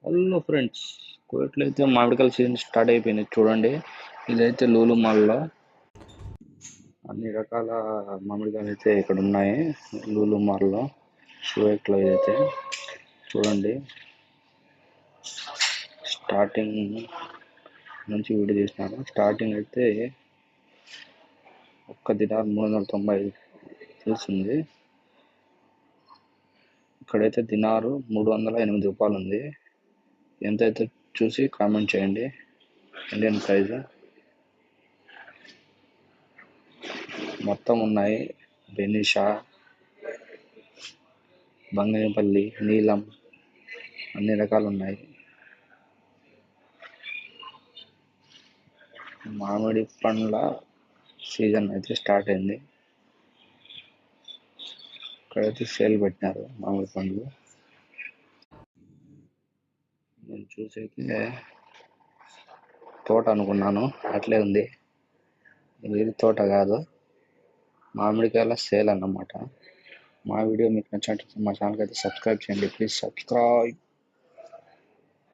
Hello friends, కోయట్లో అయితే మామిడికాయల season start అయిపోయింది చూడండి. ఇదైతే లూలు మాల్లో అన్ని రకాల మామిడికాయలు అయితే ఇక్కడ ఉన్నాయి. లూలు మాల్లో కోయట్లో అయితే చూడండి. స్టార్టింగ్ నుంచి వీడియో చేసినాను. స్టార్టింగ్ అయితే ఒక్క దినార్ 390 చూస్తుంది. ఇక్కడైతే దినారు 308 రూపాయలు ఉంది. ఎంతైతే చూసి కామెంట్ చేయండి. ఇండియన్ ప్రైజ్ మొత్తం ఉన్నాయి. బెనిషా, బంగనపల్లి, నీలం అన్ని రకాలు ఉన్నాయి. మామిడి పండ్ల సీజన్ అయితే స్టార్ట్ అయింది. ఇక్కడైతే సేల్ పెట్టినారు మామిడి పండ్లు. నేను చూసైతే తోట అనుకున్నాను, అట్లే ఉంది. ఇది తోట కాదు, మామిడికాయల సేల్ అన్నమాట. మా వీడియో మీకు నచ్చినట్లయితే మా ఛానల్కి అయితే సబ్స్క్రైబ్ చేయండి. Please subscribe.